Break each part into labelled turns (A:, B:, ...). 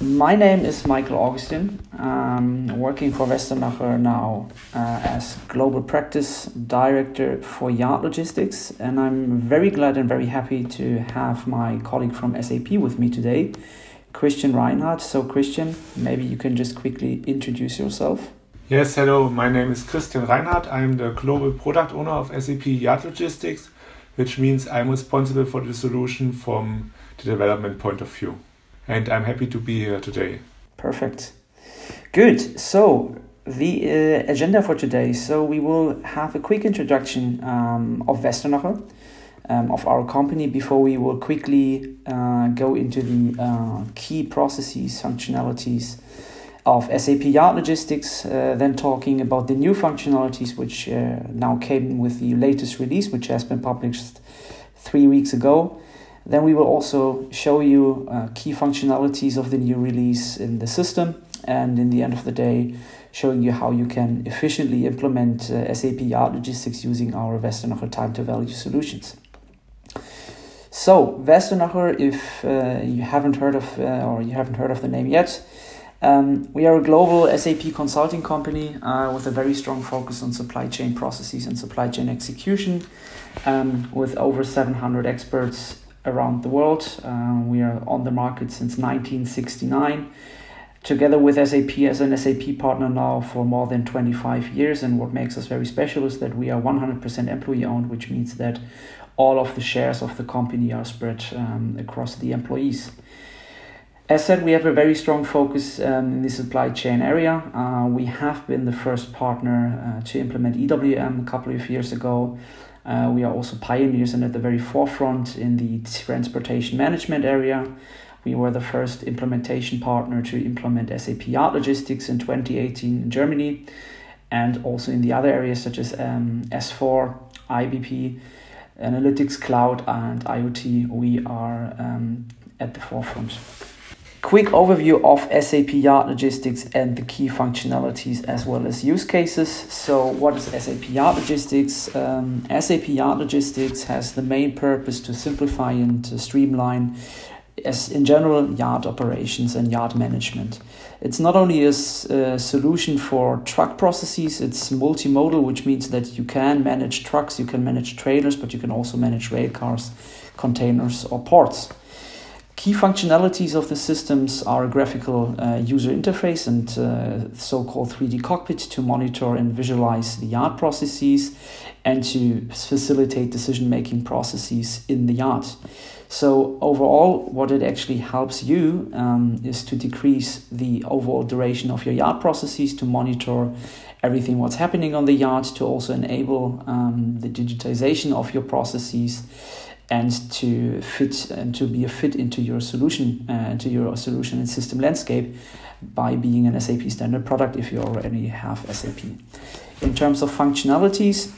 A: My name is Michael Augustin. I'm working for Westernacher now as Global Practice Director for Yard Logistics, and I'm very glad and very happy to have my colleague from SAP with me today, Christian Reinhardt. So Christian, maybe you can just quickly introduce yourself.
B: Yes, hello, my name is Christian Reinhardt. I'm the Global Product Owner of SAP Yard Logistics, which means I'm responsible for the solution from the development point of view. And I'm happy to be here today.
A: Perfect. Good. So the agenda for today. So we will have a quick introduction of Westernacher, of our company, before we will quickly go into the key processes, functionalities of SAP Yard Logistics, then talking about the new functionalities which now came with the latest release, which has been published 3 weeks ago. Then we will also show you key functionalities of the new release in the system, and in the end of the day, showing you how you can efficiently implement SAP Yard Logistics using our Westernacher Time-to-Value Solutions. So Westernacher, if you haven't heard of the name yet, we are a global SAP consulting company with a very strong focus on supply chain processes and supply chain execution, with over 700 experts around the world. We are on the market since 1969, together with SAP as an SAP partner now for more than 25 years. And what makes us very special is that we are 100% employee owned, which means that all of the shares of the company are spread across the employees. As said, we have a very strong focus in the supply chain area. We have been the first partner to implement EWM a couple of years ago. We are also pioneers and at the very forefront in the transportation management area. We were the first implementation partner to implement SAP Yard Logistics in 2018 in Germany, and also in the other areas such as S4, IBP, Analytics, Cloud, and IoT. We are at the forefront. Quick overview of SAP Yard Logistics and the key functionalities as well as use cases. So what is SAP Yard Logistics? SAP Yard Logistics has the main purpose to simplify and to streamline, as in general, yard operations and yard management. It's not only a solution for truck processes, it's multimodal, which means that you can manage trucks, you can manage trailers, but you can also manage rail cars, containers, or ports. Key functionalities of the systems are a graphical user interface and so-called 3D cockpit to monitor and visualize the yard processes and to facilitate decision-making processes in the yard. So overall, what it actually helps you is to decrease the overall duration of your yard processes, to monitor everything what's happening on the yard, to also enable the digitization of your processes, and to be a fit into your solution and system landscape by being an SAP standard product if you already have SAP. In terms of functionalities,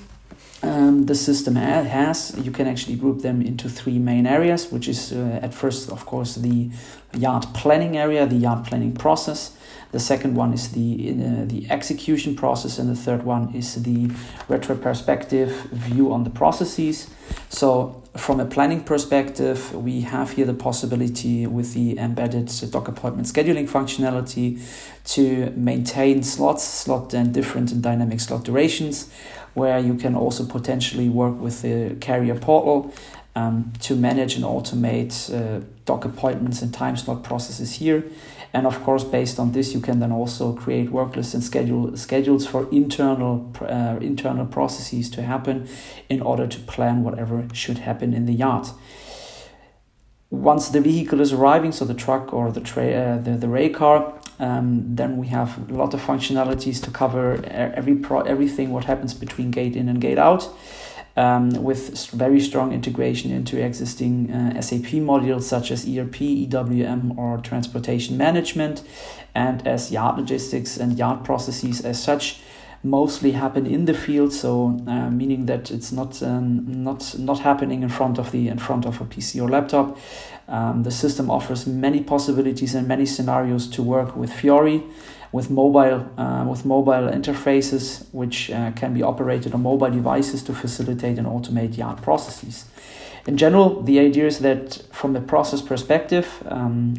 A: the system you can actually group them into 3 main areas, which is at first, of course, the yard planning area, the yard planning process. The second one is the execution process, and the third one is the retrospective view on the processes. So from a planning perspective, we have here the possibility with the embedded doc appointment scheduling functionality to maintain slot and different and dynamic slot durations, where you can also potentially work with the carrier portal to manage and automate doc appointments and time slot processes here. And of course, based on this, you can then also create work lists and schedules for internal processes to happen in order to plan whatever should happen in the yard. Once the vehicle is arriving, so the truck or the rail car, then we have a lot of functionalities to cover everything what happens between gate in and gate out. With very strong integration into existing SAP modules such as ERP, EWM, or transportation management. And as yard logistics and yard processes as such mostly happen in the field, so meaning that it's not happening in front of a PC or laptop. The system offers many possibilities and many scenarios to work with Fiori, with mobile interfaces, which can be operated on mobile devices to facilitate and automate yard processes. In general, the idea is that from a process perspective,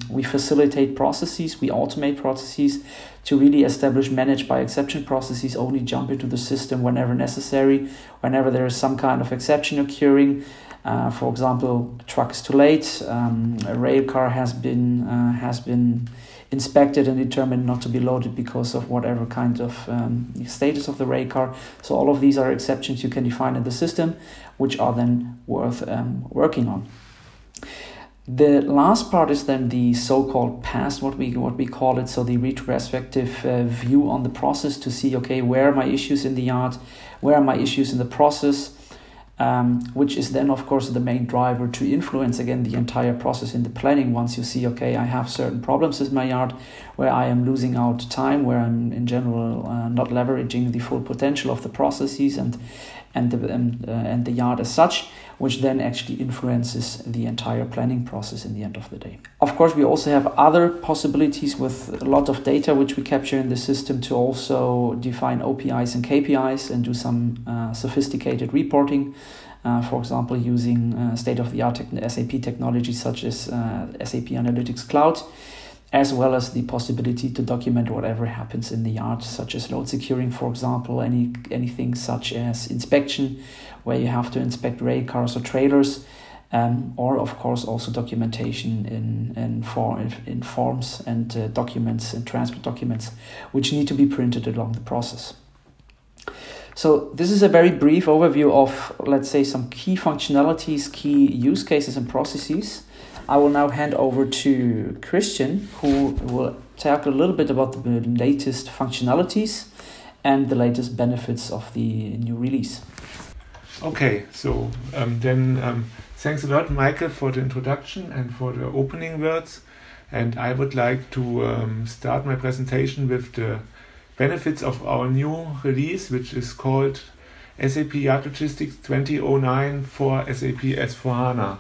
A: we facilitate processes, we automate processes to really establish manage by exception processes, only jump into the system whenever necessary, whenever there is some kind of exception occurring. For example, a truck is too late, a rail car has been inspected and determined not to be loaded because of whatever kind of status of the rail car. So all of these are exceptions you can define in the system, which are then worth working on. The last part is then the so-called past, what we call it, so the retrospective view on the process to see, okay, where are my issues in the yard, where are my issues in the process, which is then, of course, the main driver to influence, again, the entire process in the planning. Once you see, okay, I have certain problems in my yard where I am losing out time, where I'm in general not leveraging the full potential of the processes and the yard as such, which then actually influences the entire planning process in the end of the day. Of course, we also have other possibilities with a lot of data which we capture in the system to also define OPIs and KPIs and do some sophisticated reporting. For example, using state-of-the-art SAP technology such as SAP Analytics Cloud, as well as the possibility to document whatever happens in the yard, such as load securing, for example, anything such as inspection, where you have to inspect rail cars or trailers, or of course also documentation in forms and documents and transport documents, which need to be printed along the process. So this is a very brief overview of, let's say, some key functionalities, key use cases and processes. I will now hand over to Christian, who will talk a little bit about the latest functionalities and the latest benefits of the new release.
B: Okay, so thanks a lot, Michael, for the introduction and for the opening words. And I would like to start my presentation with the benefits of our new release, which is called SAP Yard Logistics 2009 for SAP S/4HANA.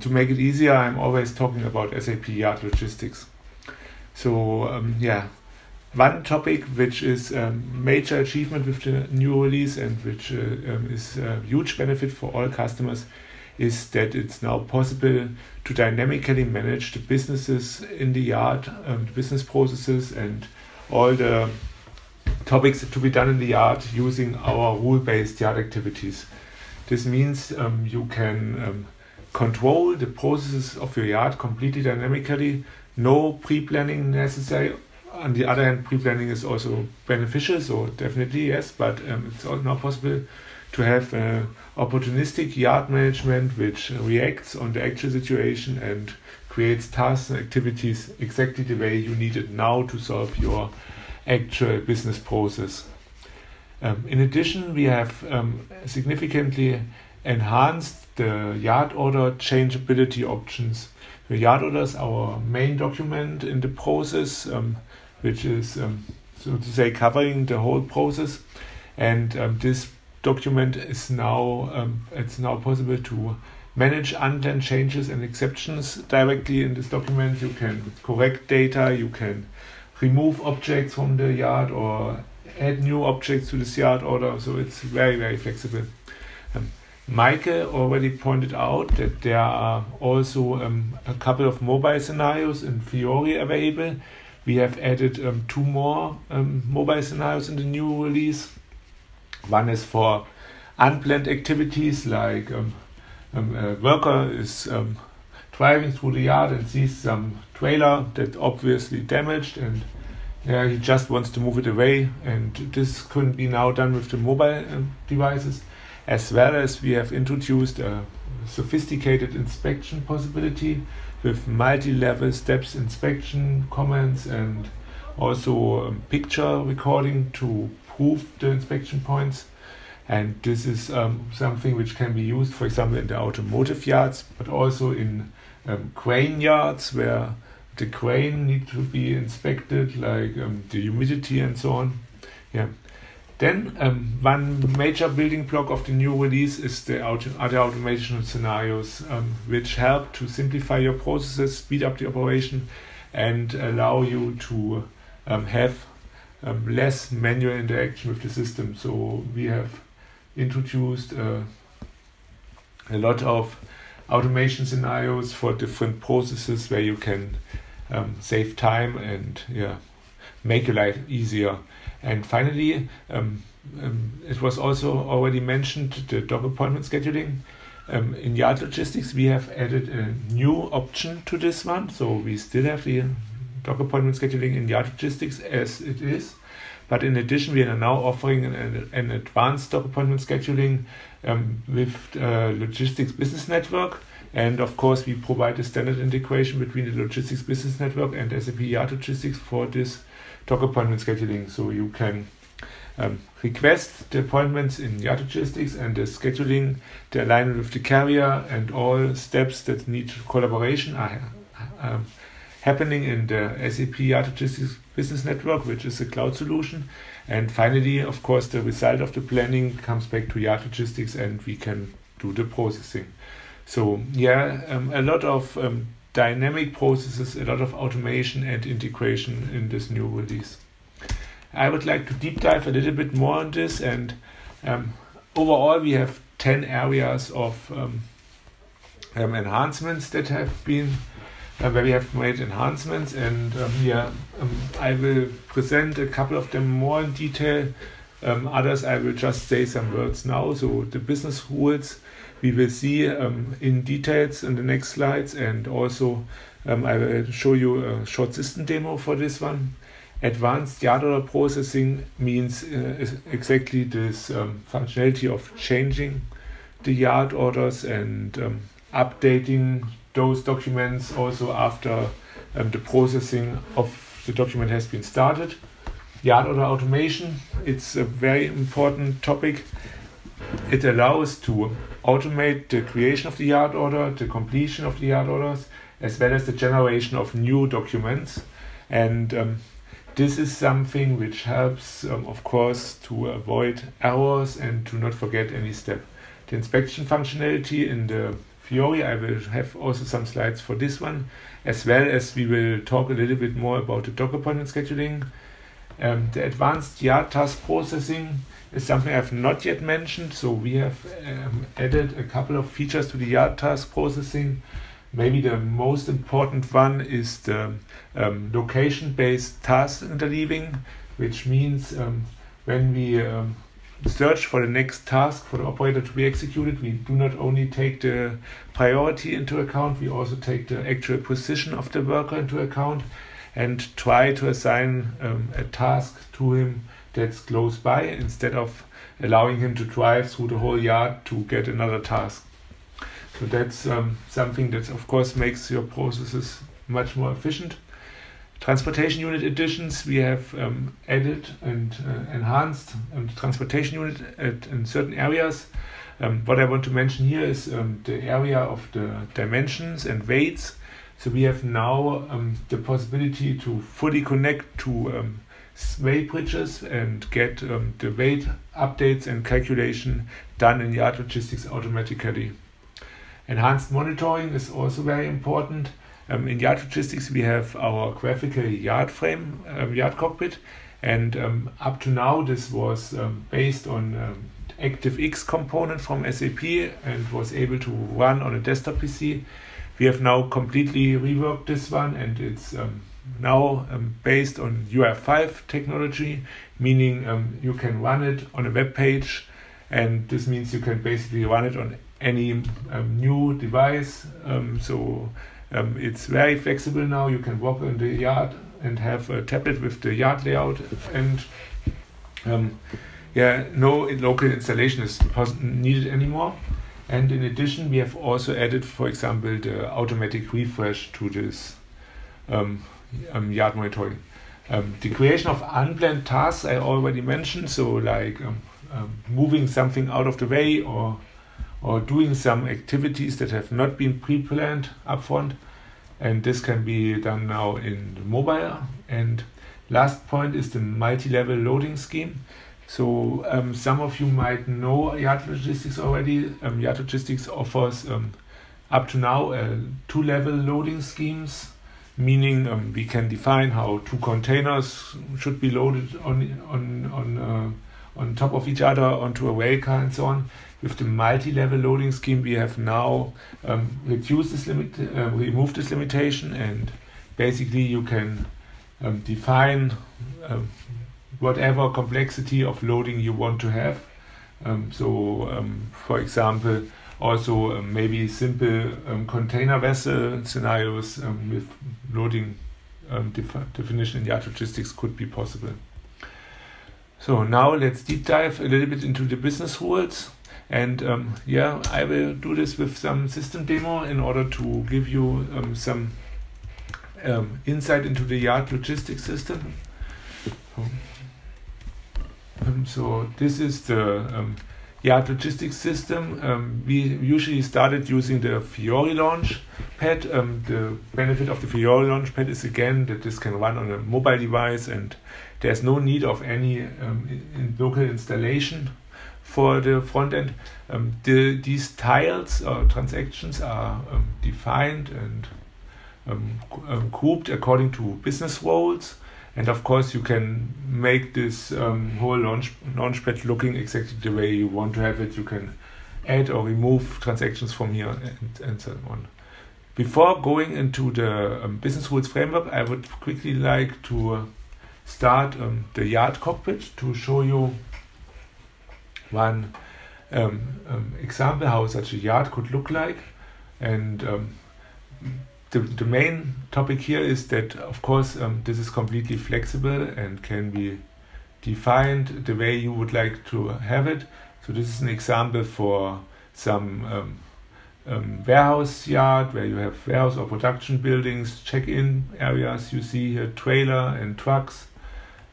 B: To make it easier, I'm always talking about SAP Yard Logistics. So one topic which is a major achievement with the new release and which is a huge benefit for all customers is that it's now possible to dynamically manage the businesses in the yard, the business processes and all the topics to be done in the yard using our rule-based yard activities. This means you can control the processes of your yard completely dynamically, no pre-planning necessary. On the other hand, pre-planning is also beneficial, so definitely yes, but it's also now possible to have opportunistic yard management which reacts on the actual situation and creates tasks and activities exactly the way you need it now to solve your actual business process. In addition, we have significantly enhanced the yard order changeability options. The yard order is our main document in the process, which is, so to say, covering the whole process. And this document is now, it's now possible to manage unplanned changes and exceptions directly in this document. You can correct data, you can remove objects from the yard or add new objects to this yard order. So it's very, very flexible. Michael already pointed out that there are also a couple of mobile scenarios in Fiori available. We have added two more mobile scenarios in the new release. One is for unplanned activities, like a worker is driving through the yard and sees some trailer that obviously damaged, and he just wants to move it away, and this couldn't be now done with the mobile devices. As well as we have introduced a sophisticated inspection possibility with multi-level steps inspection, comments, and also picture recording to prove the inspection points. And this is something which can be used, for example, in the automotive yards, but also in crane yards where the crane needs to be inspected, like the humidity and so on. Yeah. Then one major building block of the new release is the other automation scenarios, which help to simplify your processes, speed up the operation, and allow you to have less manual interaction with the system. So we have introduced a lot of automation scenarios for different processes where you can save time and make your life easier. And finally, it was also already mentioned, the dock appointment scheduling. In Yard Logistics, we have added a new option to this one. So we still have the dock appointment scheduling in Yard Logistics as it is. But in addition, we are now offering an advanced dock appointment scheduling with Logistics Business Network. And of course, we provide a standard integration between the Logistics Business Network and SAP Yard Logistics for this dock appointment scheduling. So you can request the appointments in Yard Logistics and the scheduling, the alignment with the carrier, and all steps that need collaboration are happening in the SAP Yard Logistics Business Network, which is a cloud solution. And finally, of course, the result of the planning comes back to Yard Logistics and we can do the processing. So a lot of dynamic processes, a lot of automation and integration in this new release. I would like to deep dive a little bit more on this, and overall we have 10 areas of enhancements that have been where we have made enhancements, and I will present a couple of them more in detail. Others I will just say some words now. So the business rules we will see in details in the next slides, and also I will show you a short system demo for this one. Advanced yard order processing means exactly this functionality of changing the yard orders and updating those documents also after the processing of the document has been started. Yard order automation, it's a very important topic. It allows to automate the creation of the yard order, the completion of the yard orders, as well as the generation of new documents. And this is something which helps, of course, to avoid errors and to not forget any step. The inspection functionality in the Fiori, I will have also some slides for this one, as well as we will talk a little bit more about the dock appointment scheduling. The advanced yard task processing is something I've not yet mentioned, so we have added a couple of features to the yard task processing. Maybe the most important one is the location-based task interleaving, which means when we search for the next task for the operator to be executed, we do not only take the priority into account, we also take the actual position of the worker into account and try to assign a task to him that's close by instead of allowing him to drive through the whole yard to get another task. So that's something that of course makes your processes much more efficient. Transportation unit additions, we have added and enhanced the transportation unit in certain areas. What I want to mention here is the area of the dimensions and weights. So we have now the possibility to fully connect to weight bridges and get the weight updates and calculation done in Yard Logistics automatically. Enhanced monitoring is also very important. In Yard Logistics, we have our graphical yard frame, yard cockpit, and up to now this was based on ActiveX component from SAP and was able to run on a desktop PC. We have now completely reworked this one, and it's now based on UR5 technology, meaning you can run it on a web page, and this means you can basically run it on any new device. It's very flexible now. You can walk in the yard and have a tablet with the yard layout, and no local installation is needed anymore. And in addition, we have also added, for example, the automatic refresh to this yard monitoring. The creation of unplanned tasks I already mentioned, so like moving something out of the way or doing some activities that have not been pre-planned upfront, and this can be done now in the mobile. And last point is the multi-level loading scheme. So some of you might know Yard Logistics already. Yard Logistics offers up to now 2-level loading schemes, meaning we can define how 2 containers should be loaded on top of each other onto a rail car and so on. with the multi-level loading scheme, we have now removed this limitation, and basically you can define whatever complexity of loading you want to have. For example, also maybe simple container vessel scenarios with loading definition in Yard Logistics could be possible. So now let's deep dive a little bit into the business rules. And I will do this with some system demo in order to give you some insight into the Yard Logistics system. So this is the Yard Logistics system. We usually started using the Fiori launch pad. The benefit of the Fiori launch pad is again that this can run on a mobile device, and there's no need of any local installation for the front end. These tiles or transactions are defined and grouped according to business roles. And of course, you can make this whole launchpad looking exactly the way you want to have it. You can add or remove transactions from here and so on. Before going into the business rules framework, I would quickly like to start the Yard cockpit to show you one example how such a yard could look like. And the main topic here is that, of course, this is completely flexible and can be defined the way you would like to have it. So this is an example for some warehouse yard where you have warehouse or production buildings, check-in areas. You see here trailer and trucks,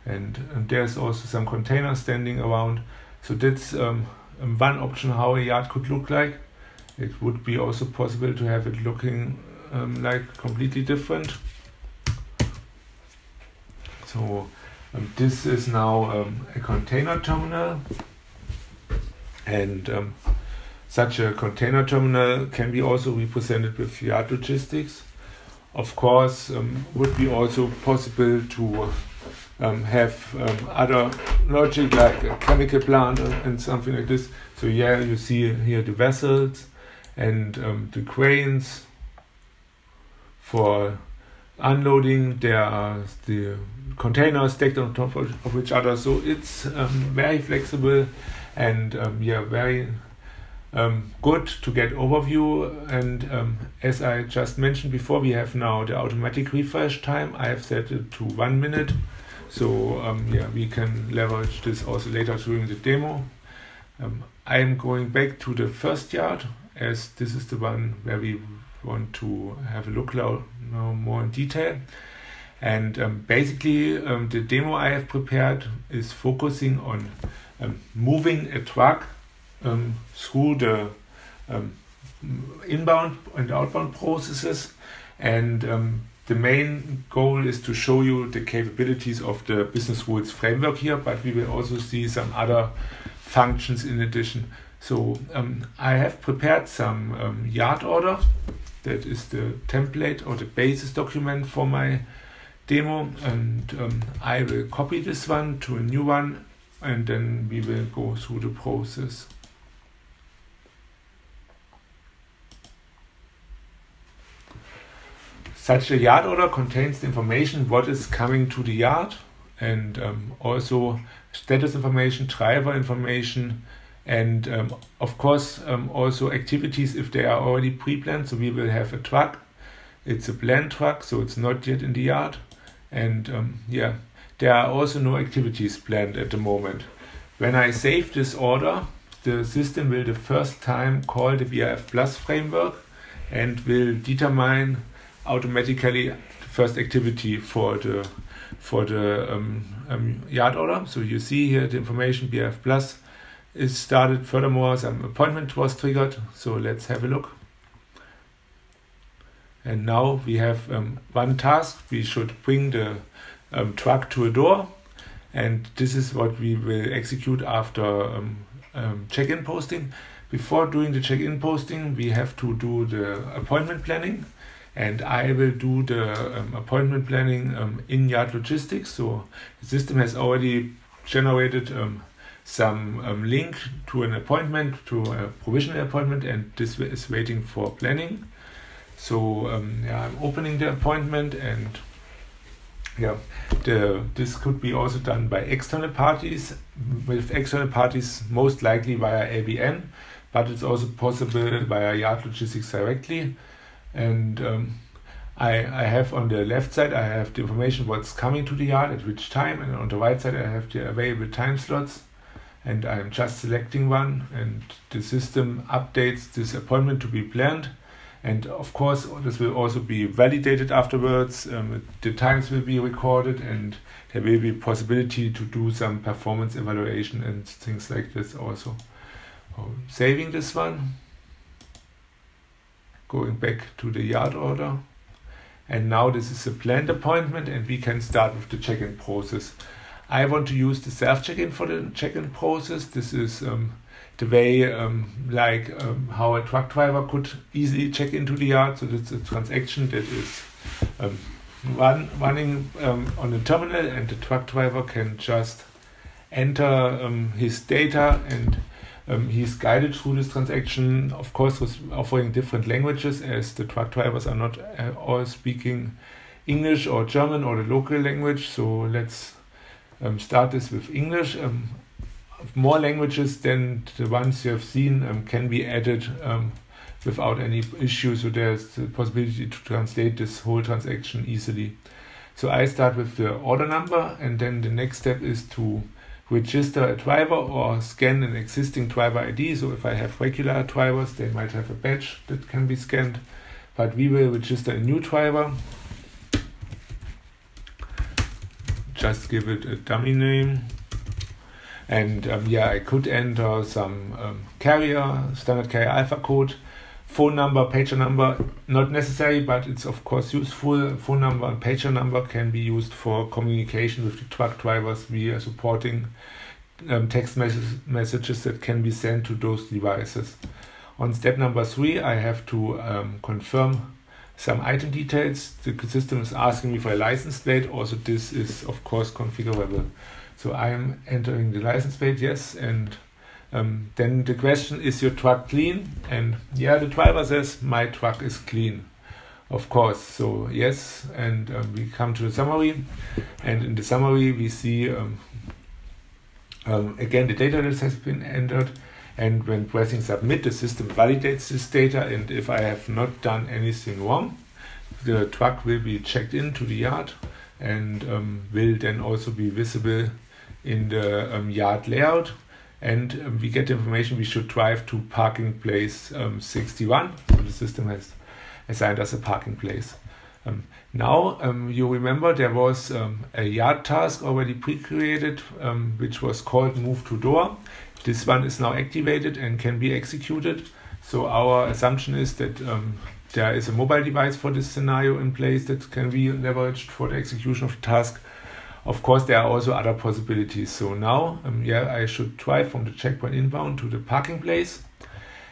B: and there's also some containers standing around. So that's one option how a yard could look like. It would be also possible to have it looking like completely different. So this is now a container terminal, and such a container terminal can be also represented with Yard Logistics. Of course, would be also possible to have other logic like a chemical plant and something like this. So yeah, you see here the vessels and the cranes for unloading. There are the containers stacked on top of each other. So it's very flexible and very good to get overview. And as I just mentioned before, we have now the automatic refresh time. I have set it to 1 minute. So we can leverage this also later during the demo. I'm going back to the first yard, as this is the one where we want to have a look now more in detail. And basically the demo I have prepared is focusing on moving a truck through the inbound and outbound processes. And the main goal is to show you the capabilities of the business rules framework here, but we will also see some other functions in addition. So I have prepared some yard order. That is the template or the basis document for my demo, and I will copy this one to a new one, and then we will go through the process. Such a yard order contains the information what is coming to the yard, and also status information, driver information, and of course also activities if they are already pre-planned. So we will have a truck. It's a planned truck, so it's not yet in the yard. And there are also no activities planned at the moment. When I save this order, the system will the first time call the VRF Plus framework and will determine automatically the first activity for the yard order. So you see here the information VRF Plus is started. Furthermore, some appointment was triggered. So let's have a look. And now we have one task. We should bring the truck to a door, and this is what we will execute after check-in posting. Before doing the check-in posting, we have to do the appointment planning, and I will do the appointment planning in Yard Logistics. So the system has already generated some link to an appointment, to a provisional appointment, and this is waiting for planning. So I'm opening the appointment, and this could be also done by external parties, with external parties most likely via ABN, but it's also possible via Yard Logistics directly. And I have on the left side, I have the information what's coming to the yard at which time, and on the right side I have the available time slots, and I'm just selecting one, and the system updates this appointment to be planned. And of course, this will also be validated afterwards. The times will be recorded, and there will be possibility to do some performance evaluation and things like this also. Saving this one, going back to the yard order. And now this is a planned appointment, and we can start with the check-in process. I want to use the self-check-in for the check-in process. This is the way how a truck driver could easily check into the yard. So that's a transaction that is running on the terminal, and the truck driver can just enter his data, and he's guided through this transaction, of course, with offering different languages, as the truck drivers are not all speaking English or German or the local language. So let's start this with English. More languages than the ones you have seen can be added without any issue, so there's the possibility to translate this whole transaction easily. So I start with the order number, and then the next step is to register a driver or scan an existing driver ID. So if I have regular drivers, they might have a badge that can be scanned, but we will register a new driver. Just give it a dummy name. And I could enter some carrier, standard carrier alpha code, phone number, pager number, not necessary, but it's of course useful. Phone number and pager number can be used for communication with the truck drivers. We are supporting text messages that can be sent to those devices. On step number 3, I have to confirm some item details. The system is asking me for a license plate. Also, this is of course configurable. So I am entering the license plate, yes, and then the question, is your truck clean? And the driver says my truck is clean, of course. So yes, and we come to the summary, and in the summary we see again the data that has been entered, and when pressing submit, the system validates this data, and if I have not done anything wrong, the truck will be checked into the yard and will then also be visible in the yard layout, and we get the information we should drive to parking place 61. So the system has assigned us a parking place. Now you remember there was a yard task already pre-created, which was called move to door. This one is now activated and can be executed. So our assumption is that there is a mobile device for this scenario in place that can be leveraged for the execution of the task. Of course, there are also other possibilities. So now, I should drive from the checkpoint inbound to the parking place.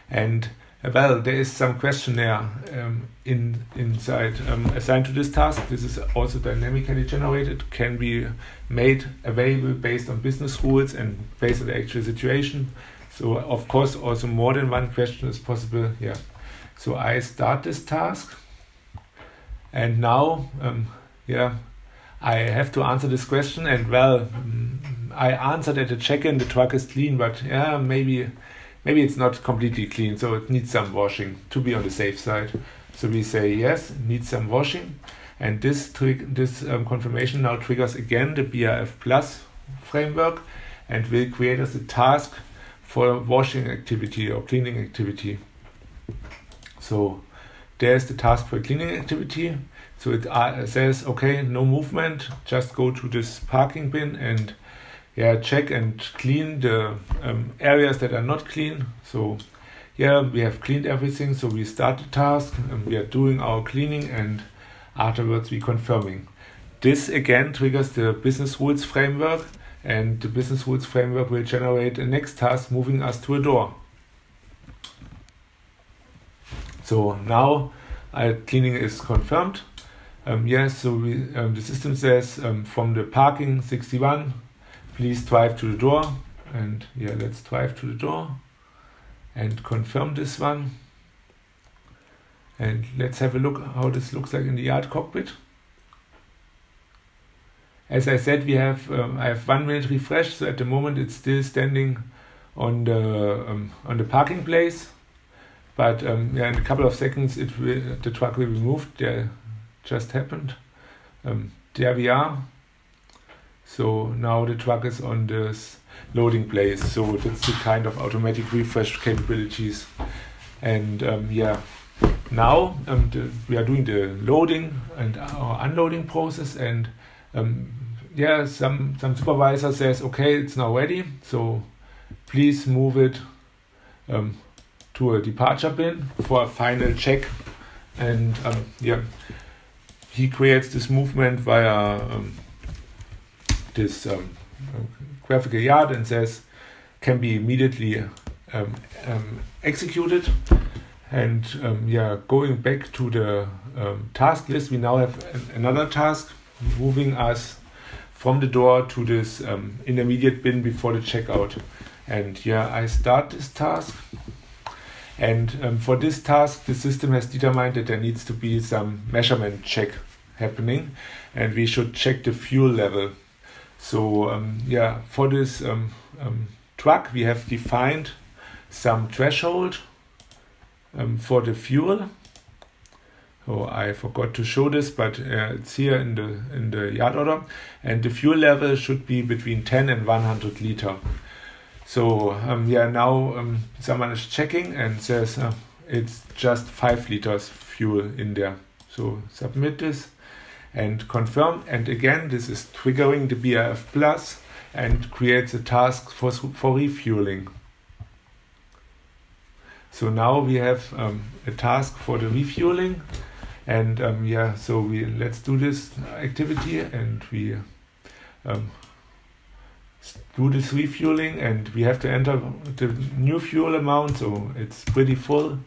B: And there is some questionnaire inside assigned to this task. This is also dynamically generated, can be made available based on business rules and based on the actual situation. So, of course, also more than one question is possible. So I start this task, and now, I have to answer this question, and I answered at the check-in, the truck is clean, but maybe it's not completely clean, so it needs some washing to be on the safe side. So we say yes, it needs some washing, and this confirmation now triggers again the BRF Plus framework and will create us a task for washing activity or cleaning activity. So there's the task for cleaning activity. So it says, okay, no movement, just go to this parking bin and check and clean the areas that are not clean. So we have cleaned everything, so we start the task and we are doing our cleaning, and afterwards we confirming. This again triggers the business rules framework, and the business rules framework will generate a next task moving us to a door. So now cleaning is confirmed. So the system says from the parking 61, please drive to the door. and yeah, let's drive to the door and confirm this one. And let's have a look how this looks like in the yard cockpit. As I said, we have I have 1 minute refresh, so at the moment it's still standing on the parking place. But yeah, in a couple of seconds the truck will be moved. There just happened. There we are. So now the truck is on this loading place. So that's the kind of automatic refresh capabilities. And yeah, now we are doing the loading and our unloading process. And yeah, some supervisor says, okay, it's now ready. So please move it to a departure bin for a final check. And yeah, he creates this movement via this graphical yard and says can be immediately executed. And yeah, going back to the task list, we now have another task moving us from the door to this intermediate bin before the checkout. And yeah, I start this task. And for this task, the system has determined that there needs to be some measurement check happening, and we should check the fuel level. So yeah, for this truck, we have defined some threshold for the fuel. Oh, I forgot to show this, but it's here in the yard order, and the fuel level should be between 10 and 100 liter. So yeah, now someone is checking and says it's just 5 liters fuel in there. So submit this and confirm. And again, this is triggering the BRF Plus and creates a task for refueling. So now we have a task for the refueling. And yeah, so let's do this activity, and we do this refueling, and we have to enter the new fuel amount, so it's pretty full,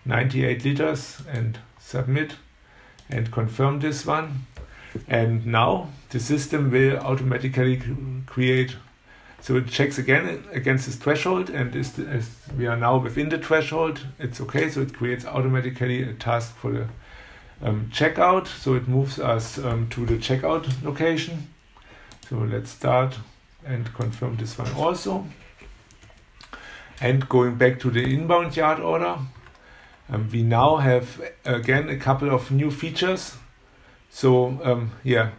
B: 98 liters, and submit and confirm this one. And now the system will automatically create, so it checks again against this threshold, and as we are now within the threshold, it's okay, so it creates automatically a task for the checkout. So it moves us to the checkout location. So let's start and confirm this one also. And going back to the inbound yard order, we now have again a couple of new features. So yeah,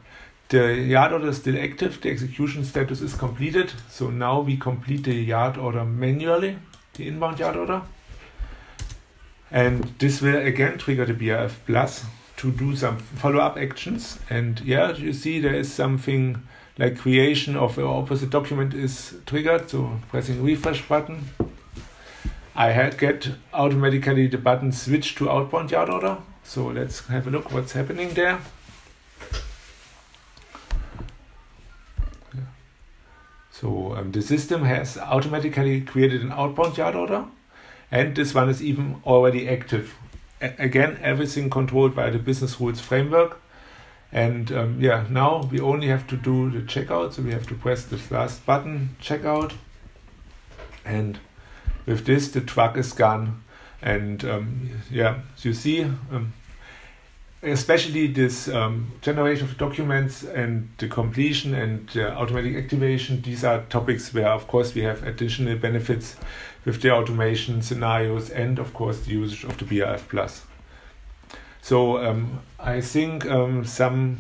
B: the yard order is still active, the execution status is completed. So now we complete the yard order manually, the inbound yard order. And this will again trigger the BRF Plus to do some follow-up actions. And yeah, you see there is something like creation of an opposite document is triggered. So pressing refresh button, I get automatically the button switch to outbound yard order. So let's have a look what's happening there. So the system has automatically created an outbound yard order, and this one is even already active. Again, everything controlled by the business rules framework. And yeah, now we only have to do the checkout. So we have to press this last button, checkout. And with this, the truck is gone. And yeah, you see, especially this generation of documents and the completion and automatic activation, these are topics where, of course, we have additional benefits with the automation scenarios and, of course, the usage of the BRF Plus. So I think some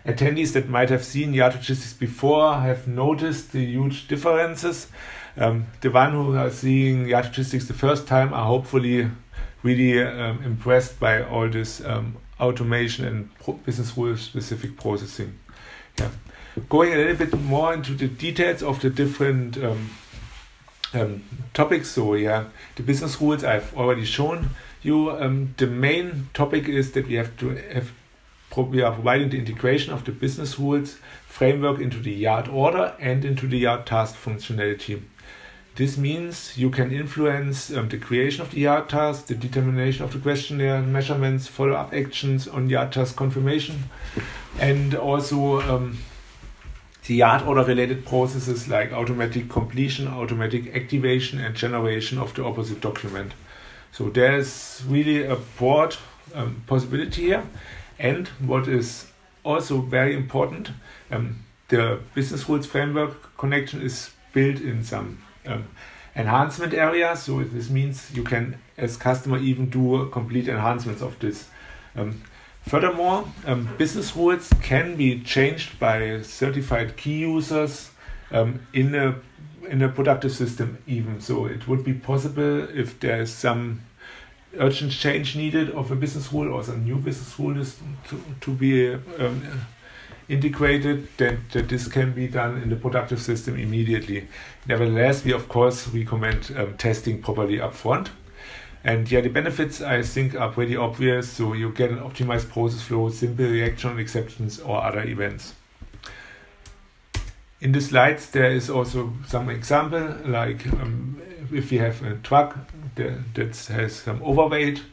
B: attendees that might have seen Yard Logistics before have noticed the huge differences. The one who are seeing Yard Logistics the first time are hopefully really impressed by all this automation and business rule specific processing. Yeah. Going a little bit more into the details of the different topics. So yeah, the business rules I've already shown you. The main topic is that we are providing the integration of the business rules framework into the yard order and into the yard task functionality. This means you can influence the creation of the yard task, the determination of the questionnaire, measurements, follow-up actions on yard task confirmation, and also the yard order related processes like automatic completion, automatic activation and generation of the opposite document. So there's really a broad possibility here. And what is also very important, the business rules framework connection is built in some enhancement area. So this means you can, as customer, even do complete enhancements of this. Furthermore, business rules can be changed by certified key users in a productive system even. So it would be possible if there is some urgent change needed of a business rule or some new business rule is to be integrated, that this can be done in the productive system immediately. Nevertheless, we of course recommend testing properly upfront. And yeah, the benefits I think are pretty obvious. So you get an optimized process flow, simple reaction on exceptions or other events. In the slides, there is also some example, like if we have a truck that has some overweight.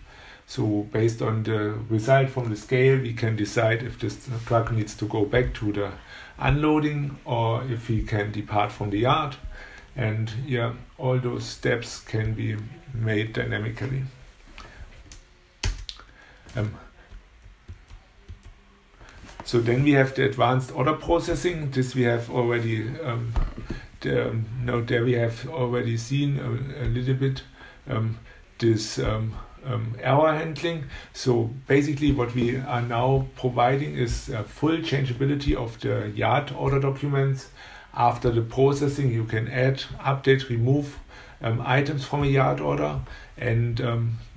B: So based on the result from the scale, we can decide if this truck needs to go back to the unloading or if he can depart from the yard. And yeah, all those steps can be made dynamically. So then we have the advanced order processing. This we have already there we have already seen a little bit this error handling. So basically what we are now providing is full changeability of the yard order documents. After the processing, you can add, update, remove items from a yard order, and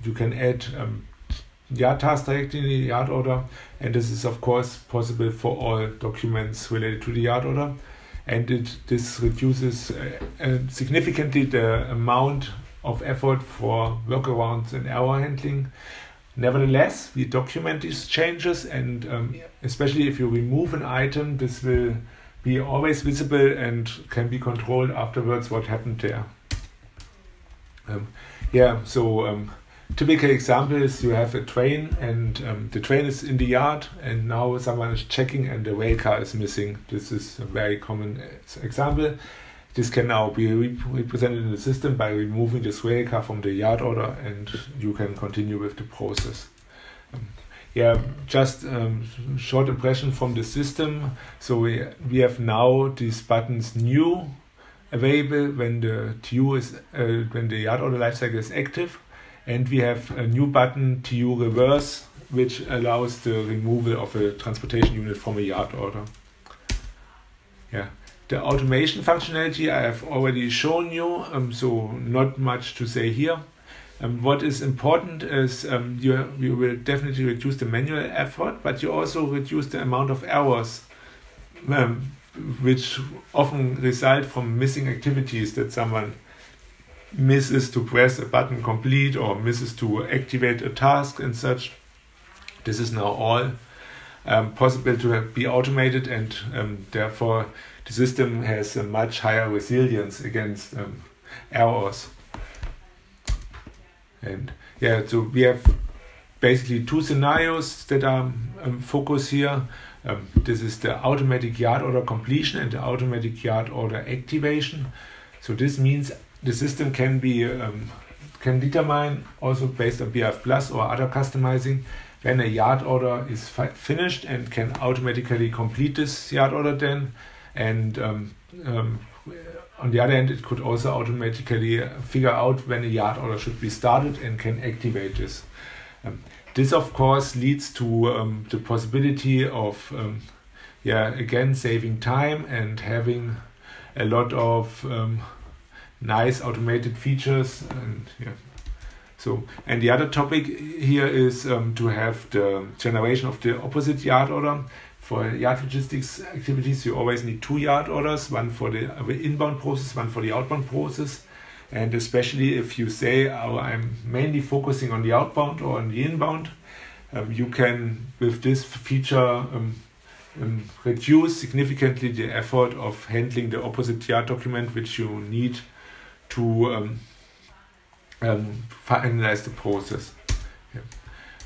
B: you can add yard tasks directly in the yard order. And this is of course possible for all documents related to the yard order. And this reduces significantly the amount of effort for workarounds and error handling. Nevertheless, we document these changes, and especially if you remove an item, this will be always visible and can be controlled afterwards what happened there. Typical example is you have a train and the train is in the yard and now someone is checking and the rail car is missing. This is a very common example. This can now be represented in the system by removing this rail car from the yard order, and you can continue with the process. Just short impression from the system. So we have now these buttons new available when the TU is when the yard order lifecycle is active, and we have a new button TU reverse, which allows the removal of a transportation unit from a yard order. The automation functionality I have already shown you, so not much to say here. What is important is you will definitely reduce the manual effort, but you also reduce the amount of errors, which often result from missing activities, that someone misses to press a button complete or misses to activate a task and such. This is now all possible to be automated, and therefore the system has a much higher resilience against errors. And so we have basically two scenarios that are focused here. This is the automatic yard order completion and the automatic yard order activation. So this means the system can be can determine, also based on BRF Plus or other customizing, when a yard order is finished and can automatically complete this yard order then. And on the other hand, it could also automatically figure out when a yard order should be started and can activate this. This, of course, leads to the possibility of, again, saving time and having a lot of nice automated features. And the other topic here is to have the generation of the opposite yard order. For yard logistics activities, you always need two yard orders, one for the inbound process, one for the outbound process. And especially if you say, I'm mainly focusing on the outbound or on the inbound, you can, with this feature, reduce significantly the effort of handling the opposite yard document, which you need to finalize the process.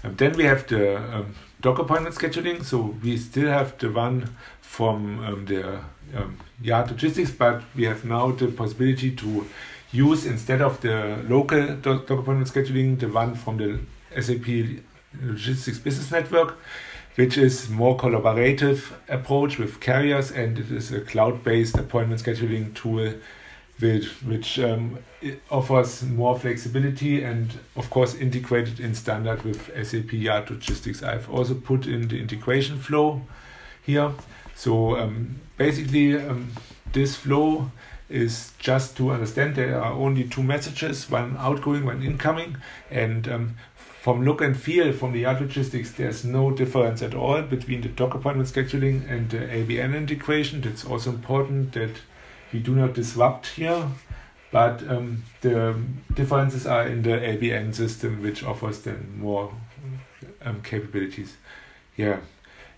B: Then we have the dock appointment scheduling. So we still have the one from the Yard Logistics, but we have now the possibility to use, instead of the local dock appointment scheduling, the one from the SAP Logistics Business Network, which is more collaborative approach with carriers, and it is a cloud-based appointment scheduling tool which it offers more flexibility and of course integrated in standard with SAP Yard Logistics. I've also put in the integration flow here. So basically this flow is just to understand there are only two messages, one outgoing, one incoming, and from look and feel from the Yard Logistics, there's no difference at all between the dock appointment scheduling and the ABN integration. That's also important that we do not disrupt here, but the differences are in the ABN system, which offers then more capabilities. Yeah,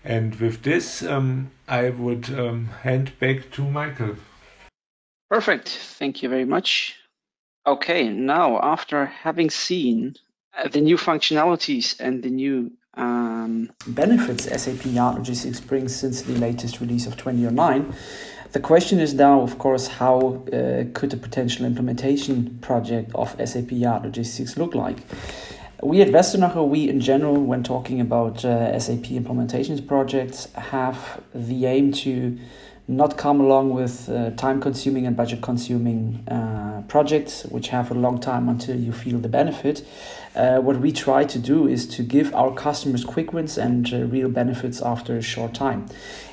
B: and with this, I would hand back to Michael.
A: Perfect. Thank you very much. Okay, now after having seen the new functionalities and the new benefits SAP Yard Logistics brings since the latest release of 2009, the question is now, of course, how could a potential implementation project of SAP Yard Logistics look like? We at Westernacher, we in general, when talking about SAP implementations projects, have the aim to not come along with time-consuming and budget-consuming projects, which have a long time until you feel the benefit. What we try to do is to give our customers quick wins and real benefits after a short time.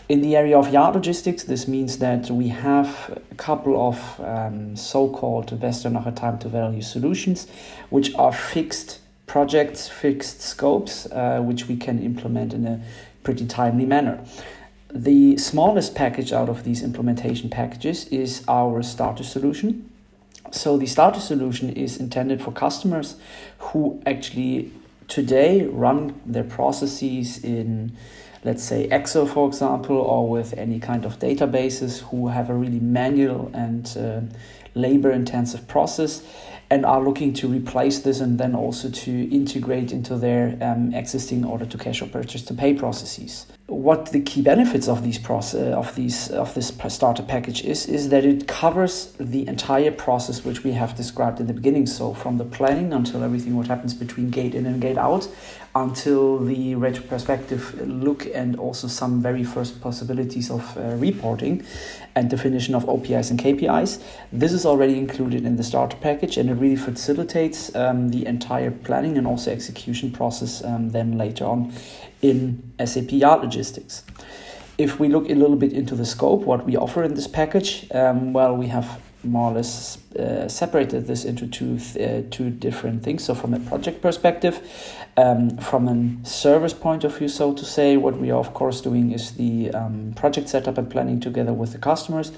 A: In the area of yard logistics, this means that we have a couple of so-called Westernacher Time-to-Value Solutions, which are fixed projects, fixed scopes, which we can implement in a pretty timely manner. The smallest package out of these implementation packages is our starter solution. So the starter solution is intended for customers who actually today run their processes in, let's say, Excel, for example, or with any kind of databases, who have a really manual and labor-intensive process and are looking to replace this and then also to integrate into their existing order-to-cash or purchase-to-pay processes. What the key benefits of these of this starter package is that it covers the entire process which we have described in the beginning. So from the planning until everything what happens between gate in and gate out, until the retrospective look and also some very first possibilities of reporting and definition of OPIs and KPIs. This is already included in the starter package, and it really facilitates the entire planning and also execution process then later on in SAP Yard Logistics. If we look a little bit into the scope, what we offer in this package, well, we have more or less separated this into two different things. So from a project perspective, from a service point of view, so to say, what we are of course doing is the project setup and planning together with the customers.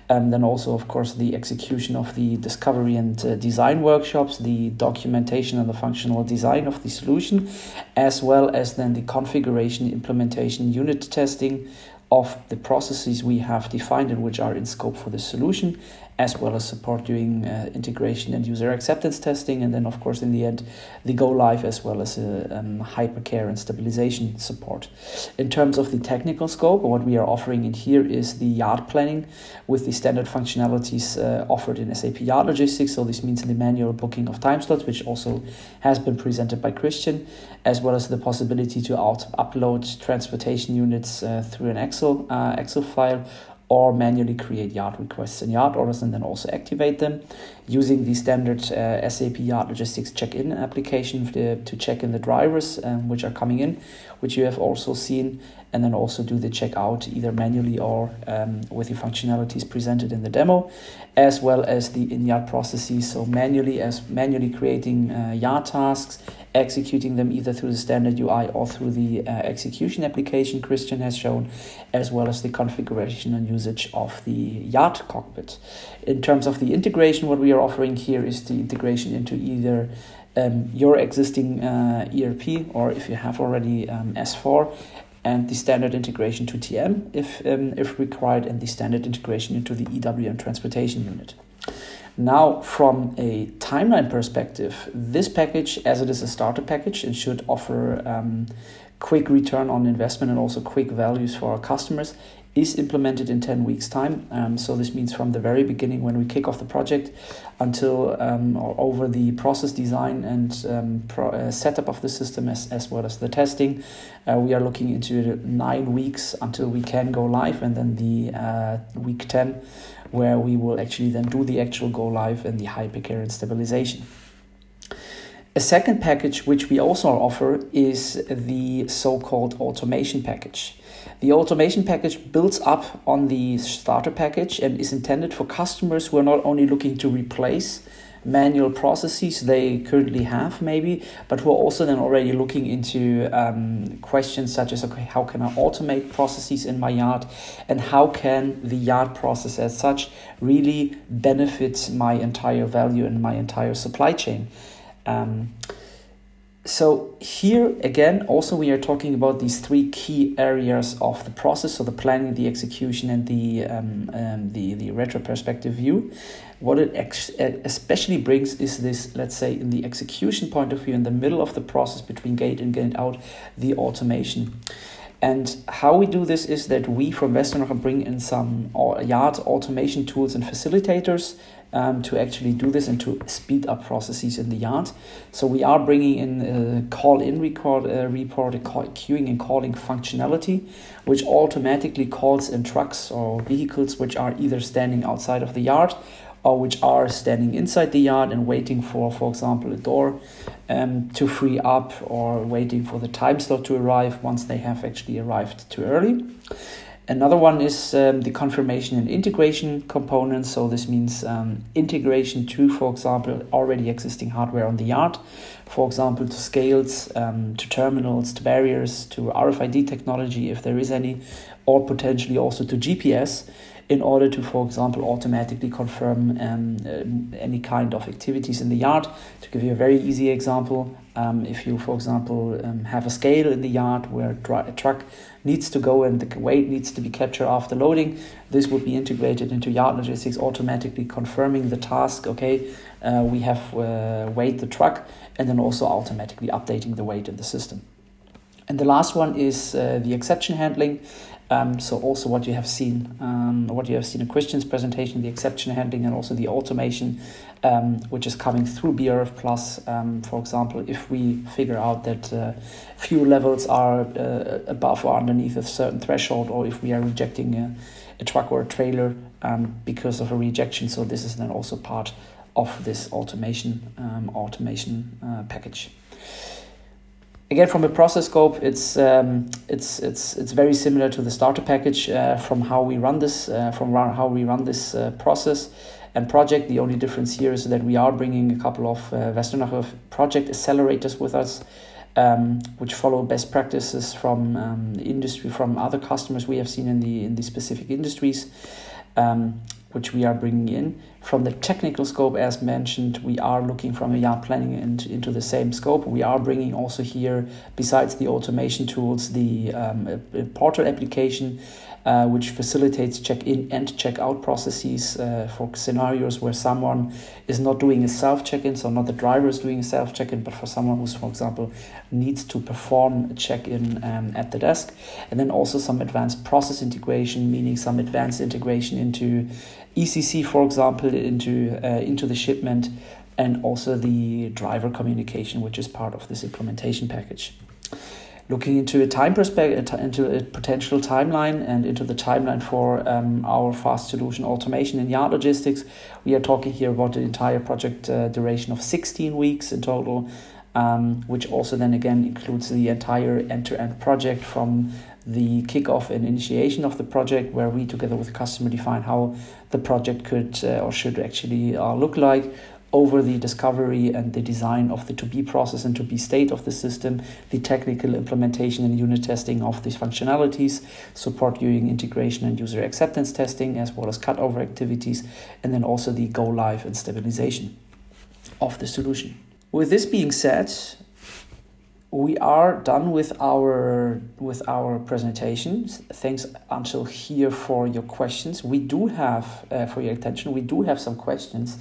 A: And then also, of course, the execution of the discovery and design workshops, the documentation and the functional design of the solution, as well as then the configuration, implementation, unit testing of the processes we have defined and which are in scope for the solution, as well as support doing integration and user acceptance testing, and then of course in the end the go live, as well as hypercare and stabilization support. In terms of the technical scope, what we are offering in here is the yard planning with the standard functionalities offered in SAP Yard Logistics. So this means the manual booking of time slots, which also has been presented by Christian, as well as the possibility to upload transportation units through an Excel file, or manually create yard requests and yard orders and then also activate them using the standard SAP Yard Logistics check-in application to check in the drivers which are coming in, which you have also seen, and then also do the checkout either manually or with the functionalities presented in the demo, as well as the in-yard processes, so manually creating yard tasks, executing them either through the standard UI or through the execution application Christian has shown, as well as the configuration and usage of the yard cockpit. In terms of the integration, what we are offering here is the integration into either your existing ERP, or if you have already S4, and the standard integration to TM if required, and the standard integration into the EWM transportation unit. Now, from a timeline perspective, this package, as it is a starter package, it should offer quick return on investment and also quick values for our customers, is implemented in 10 weeks time. So this means from the very beginning when we kick off the project until or over the process design and setup of the system as well as the testing, we are looking into 9 weeks until we can go live, and then the week 10 where we will actually then do the actual go live and the hypercare and stabilization. A second package which we also offer is the so-called automation package. The automation package builds up on the starter package and is intended for customers who are not only looking to replace manual processes they currently have maybe, but who are also then already looking into questions such as, okay, how can I automate processes in my yard, and how can the yard process as such really benefit my entire value and my entire supply chain. So here again, also we are talking about these three key areas of the process, so the planning, the execution, and the retrospective view. What it especially brings is this, let's say, in the execution point of view, in the middle of the process between gate in, gate out, the automation. And how we do this is that we from Westernacher bring in some yard automation tools and facilitators to actually do this and to speed up processes in the yard. So we are bringing in a call-in report, a queuing and calling functionality, which automatically calls in trucks or vehicles which are either standing outside of the yard or which are standing inside the yard and waiting for example, a door to free up, or waiting for the time slot to arrive once they have actually arrived too early. Another one is the confirmation and integration components. So this means integration to, for example, already existing hardware on the yard, for example, to scales, to terminals, to barriers, to RFID technology if there is any, or potentially also to GPS, in order to, for example, automatically confirm any kind of activities in the yard. To give you a very easy example, if you, for example, have a scale in the yard where a truck needs to go and the weight needs to be captured after loading, this would be integrated into Yard Logistics, automatically confirming the task, okay, we have weighed the truck, and then also automatically updating the weight in the system. And the last one is the exception handling. So also what you have seen in Christian's presentation, the exception handling and also the automation, which is coming through BRF Plus. For example, if we figure out that fuel levels are above or underneath a certain threshold, or if we are rejecting a truck or a trailer because of a rejection. So this is then also part of this automation package. Again, from a process scope, it's very similar to the starter package from how we run this process and project. The only difference here is that we are bringing a couple of Westernacher project accelerators with us, which follow best practices from the industry, from other customers we have seen in the specific industries, which we are bringing in. From the technical scope, as mentioned, we are looking from a yard planning into the same scope. We are bringing also here, besides the automation tools, the portal application, which facilitates check-in and check-out processes for scenarios where someone is not doing a self-check-in, so not the driver is doing a self-check-in, but for someone who's, for example, needs to perform a check-in at the desk. And then also some advanced process integration, meaning some advanced integration into ECC, for example, into the shipment, and also the driver communication, which is part of this implementation package. Looking into a time perspective, into a potential timeline, and into the timeline for our fast solution automation in Yard Logistics, we are talking here about the entire project duration of 16 weeks in total, which also then again includes the entire end-to-end project from the kickoff and initiation of the project, where we together with the customer define how the project could or should actually look like, over the discovery and the design of the to-be process and to-be state of the system, the technical implementation and unit testing of these functionalities, support viewing, integration and user acceptance testing, as well as cutover activities, and then also the go live and stabilization of the solution. With this being said, we are done with our presentations. Thanks until here for your questions. We do have, for your attention, we do have some questions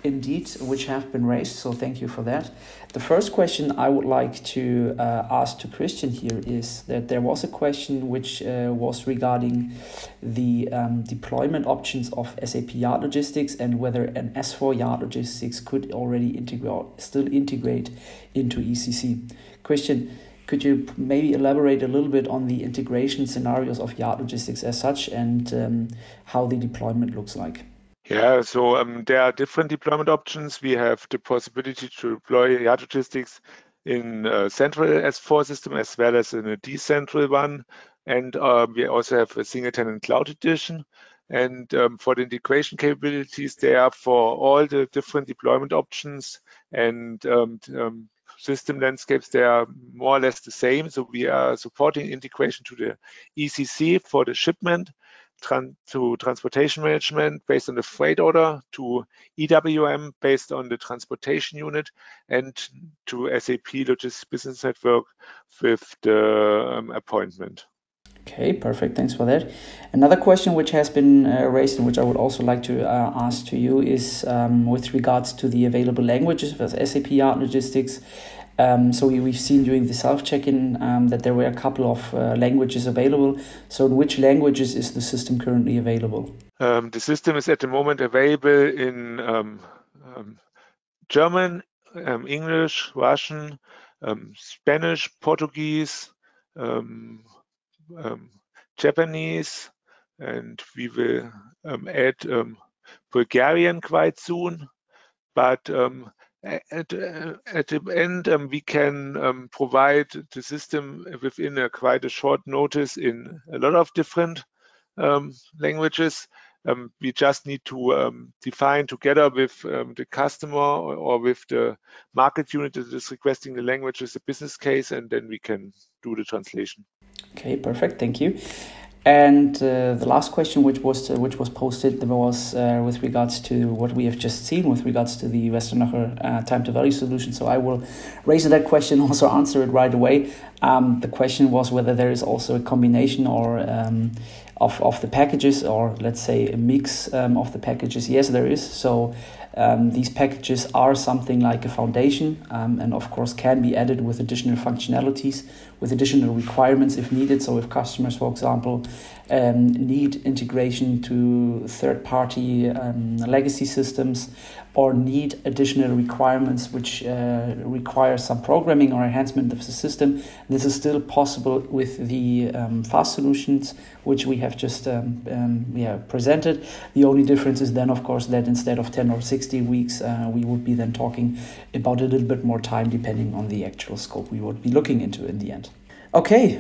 A: indeed which have been raised, so thank you for that. The first question I would like to ask to Christian here is that there was a question which was regarding the deployment options of SAP Yard Logistics and whether an S4 Yard Logistics could already still integrate into ECC. Christian, could you maybe elaborate a little bit on the integration scenarios of Yard Logistics as such and how the deployment looks like?
B: Yeah, so there are different deployment options. We have the possibility to deploy Yard Logistics in a central S4 system as well as in a decentral one. And we also have a single tenant cloud edition. And for the integration capabilities, they are for all the different deployment options and system landscapes, they are more or less the same. So we are supporting integration to the ECC for the shipment, to transportation management based on the freight order, to EWM based on the transportation unit, and to SAP Logistics Business Network with the appointment.
A: Okay, perfect. Thanks for that. Another question which has been raised and which I would also like to ask to you is with regards to the available languages for SAP Yard Logistics. So we've seen during the self-check-in that there were a couple of languages available. So in which languages is the system currently available?
B: The system is at the moment available in German, English, Russian, Spanish, Portuguese, Japanese, and we will add Bulgarian quite soon. But at the end, we can provide the system within quite a short notice in a lot of different languages. We just need to define together with the customer or with the market unit that is requesting the language as a business case, and then we can do the translation.
A: Okay, perfect. Thank you. And the last question which was posted was with regards to what we have just seen with regards to the Westernacher Time-to-Value Solutions. So I will raise that question, also answer it right away. The question was whether there is also a combination or of the packages, or let's say a mix of the packages. Yes, there is. So these packages are something like a foundation and of course can be added with additional functionalities, with additional requirements if needed. So if customers, for example, need integration to third-party legacy systems or need additional requirements which require some programming or enhancement of the system, this is still possible with the fast solutions which we have just presented. The only difference is then, of course, that instead of 10 or 60 weeks, we would be then talking about a little bit more time depending on the actual scope we would be looking into in the end. Okay,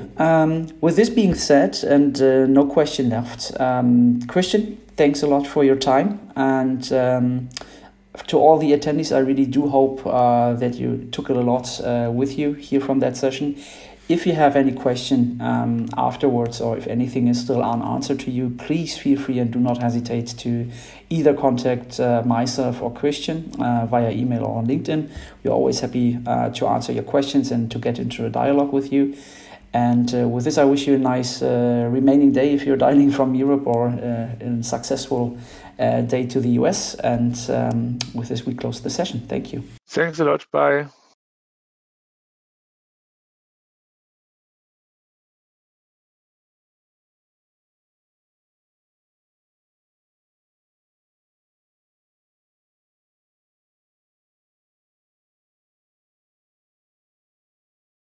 A: with this being said and no question left, Christian, thanks a lot for your time, and to all the attendees, I really do hope that you took a lot with you here from that session. If you have any question afterwards, or if anything is still unanswered to you, please feel free and do not hesitate to either contact myself or Christian via email or on LinkedIn. We're always happy to answer your questions and to get into a dialogue with you. And with this, I wish you a nice remaining day if you're dialing from Europe, or a successful day to the US. And with this, we close the session. Thank you.
B: Thanks a lot. Bye.